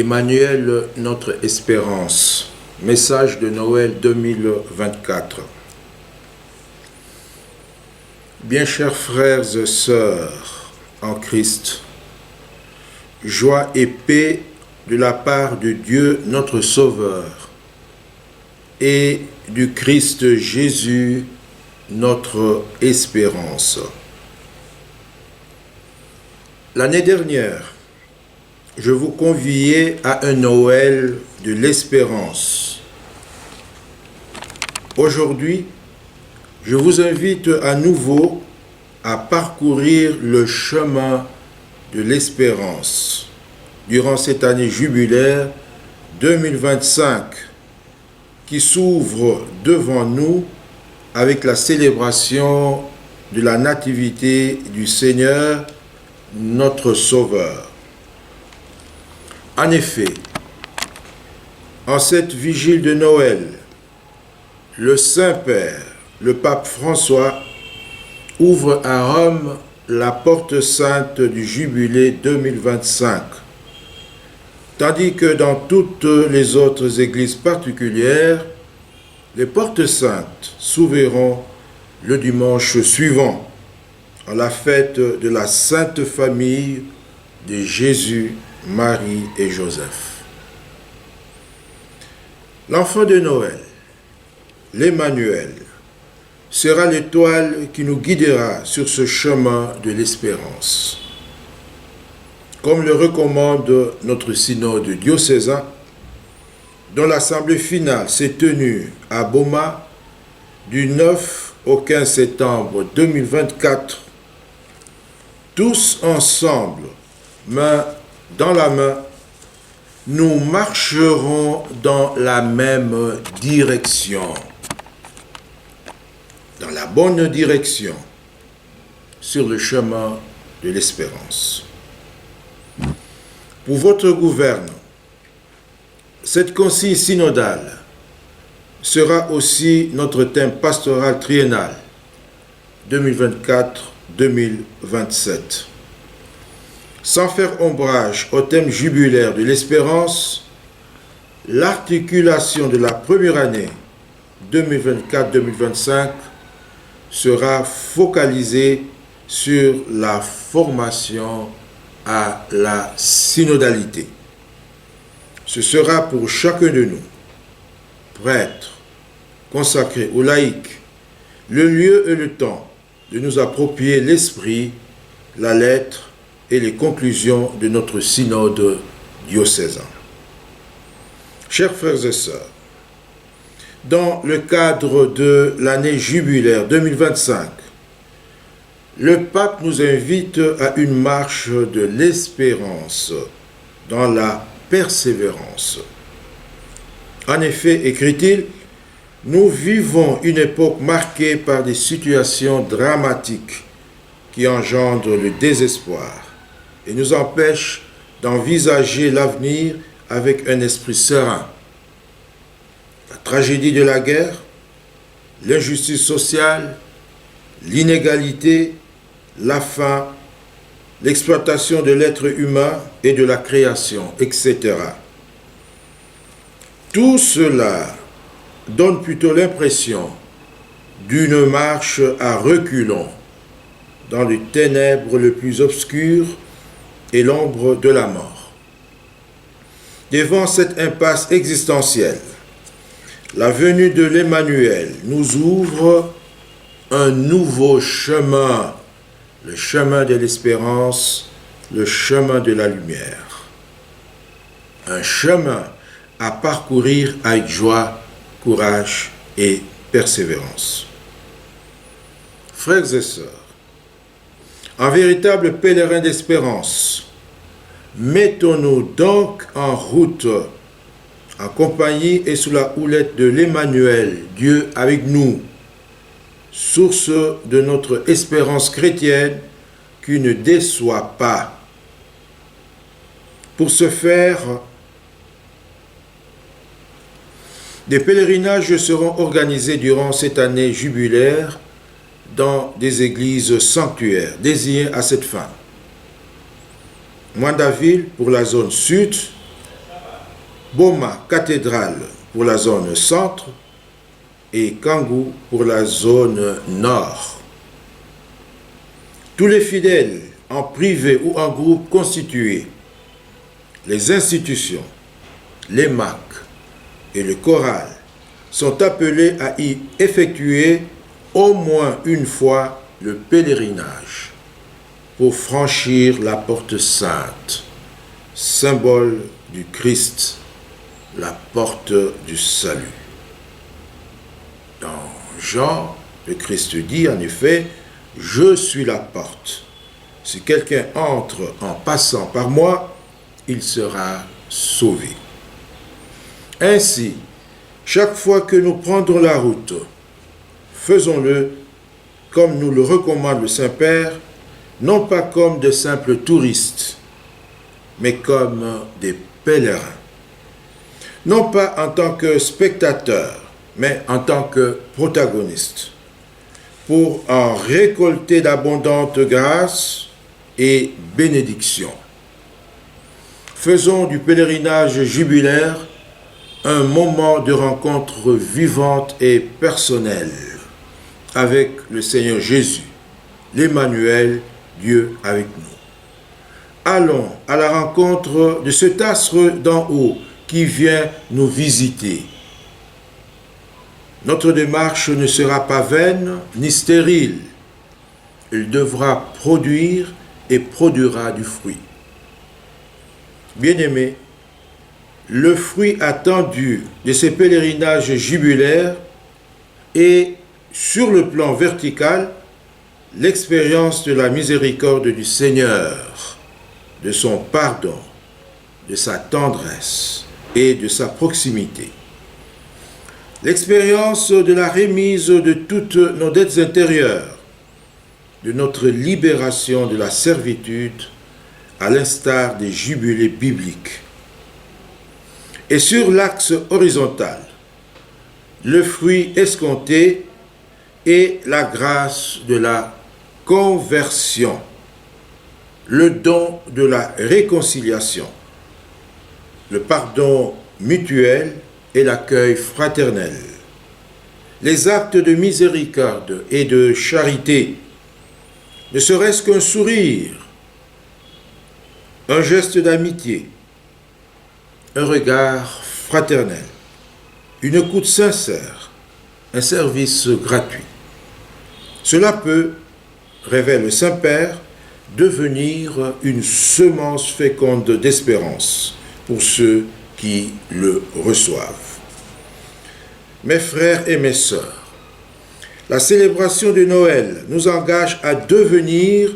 Emmanuel, notre espérance. Message de Noël 2024. Bien chers frères et sœurs en Christ, joie et paix de la part de Dieu notre Sauveur et du Christ Jésus notre espérance. L'année dernière, je vous conviais à un Noël de l'espérance. Aujourd'hui, je vous invite à nouveau à parcourir le chemin de l'espérance durant cette année jubilaire 2025 qui s'ouvre devant nous avec la célébration de la nativité du Seigneur, notre Sauveur. En effet, en cette vigile de Noël, le Saint-Père, le pape François, ouvre à Rome la porte sainte du Jubilé 2025, tandis que dans toutes les autres églises particulières, les portes saintes s'ouvriront le dimanche suivant, à la fête de la Sainte Famille de Jésus, Marie et Joseph. L'enfant de Noël, l'Emmanuel, sera l'étoile qui nous guidera sur ce chemin de l'espérance. Comme le recommande notre synode diocésain, dont l'assemblée finale s'est tenue à Boma du 9 au 15 septembre 2024, tous ensemble, main dans la main, nous marcherons dans la même direction, dans la bonne direction, sur le chemin de l'espérance. Pour votre gouverne, cette consigne synodale sera aussi notre thème pastoral triennal 2024-2027. Sans faire ombrage au thème jubilaire de l'espérance, l'articulation de la première année 2024-2025 sera focalisée sur la formation à la synodalité. Ce sera pour chacun de nous, prêtres, consacrés ou laïcs, le lieu et le temps de nous approprier l'esprit, la lettre et les conclusions de notre synode diocésain. Chers frères et sœurs, dans le cadre de l'année jubilaire 2025, le pape nous invite à une marche de l'espérance dans la persévérance. En effet, écrit-il, nous vivons une époque marquée par des situations dramatiques qui engendrent le désespoir et nous empêchent d'envisager l'avenir avec un esprit serein. La tragédie de la guerre, l'injustice sociale, l'inégalité, la faim, l'exploitation de l'être humain et de la création, etc. Tout cela donne plutôt l'impression d'une marche à reculons dans les ténèbres les plus obscures et l'ombre de la mort. Devant cette impasse existentielle, la venue de l'Emmanuel nous ouvre un nouveau chemin, le chemin de l'espérance, le chemin de la lumière. Un chemin à parcourir avec joie, courage et persévérance. Frères et sœurs, en véritable pèlerin d'espérance, mettons-nous donc en route, en compagnie et sous la houlette de l'Emmanuel, Dieu avec nous, source de notre espérance chrétienne qui ne déçoit pas. Pour ce faire, des pèlerinages seront organisés durant cette année jubilaire dans des églises sanctuaires désignées à cette fin. Moindaville pour la zone sud, Boma Cathédrale pour la zone centre et Kangou pour la zone nord. Tous les fidèles, en privé ou en groupe constitué, les institutions, les MAC et le choral sont appelés à y effectuer au moins une fois le pèlerinage pour franchir la porte sainte, symbole du Christ, la porte du salut. Dans Jean, le Christ dit en effet, « Je suis la porte. Si quelqu'un entre en passant par moi, il sera sauvé. » Ainsi, chaque fois que nous prendrons la route, faisons-le comme nous le recommande le Saint-Père, non pas comme de simples touristes, mais comme des pèlerins. Non pas en tant que spectateurs, mais en tant que protagonistes, pour en récolter d'abondantes grâces et bénédictions. Faisons du pèlerinage jubilaire un moment de rencontre vivante et personnelle avec le Seigneur Jésus, l'Emmanuel, Dieu avec nous. Allons à la rencontre de cet astre d'en haut qui vient nous visiter. Notre démarche ne sera pas vaine ni stérile. Elle devra produire et produira du fruit. Bien-aimés, le fruit attendu de ces pèlerinages jubilaires est, sur le plan vertical, l'expérience de la miséricorde du Seigneur, de son pardon, de sa tendresse et de sa proximité. L'expérience de la remise de toutes nos dettes intérieures, de notre libération de la servitude, à l'instar des jubilés bibliques. Et sur l'axe horizontal, le fruit escompté est la grâce de la conversion, le don de la réconciliation, le pardon mutuel et l'accueil fraternel, les actes de miséricorde et de charité, ne serait-ce qu'un sourire, un geste d'amitié, un regard fraternel, une écoute sincère, un service gratuit. Cela peut, révèle le Saint-Père, devenir une semence féconde d'espérance pour ceux qui le reçoivent. Mes frères et mes sœurs, la célébration de Noël nous engage à devenir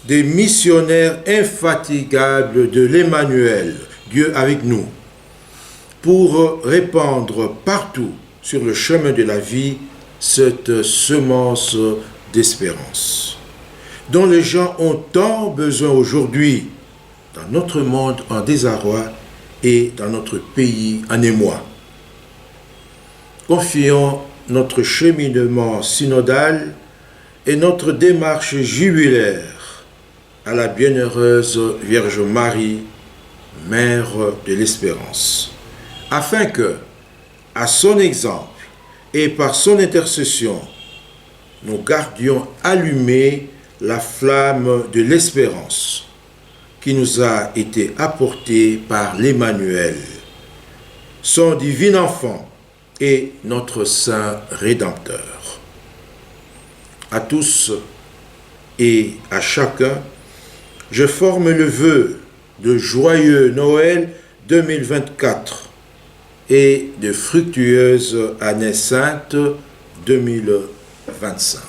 des missionnaires infatigables de l'Emmanuel, Dieu avec nous, pour répandre partout sur le chemin de la vie cette semence d'espérance, dont les gens ont tant besoin aujourd'hui dans notre monde en désarroi et dans notre pays en émoi. Confions notre cheminement synodal et notre démarche jubilaire à la bienheureuse Vierge Marie, Mère de l'Espérance, afin que, à son exemple et par son intercession, nous gardions allumée la flamme de l'espérance qui nous a été apportée par l'Emmanuel, son divin enfant et notre saint Rédempteur. À tous et à chacun, je forme le vœu de joyeux Noël 2024 et de fructueuse année sainte 2025.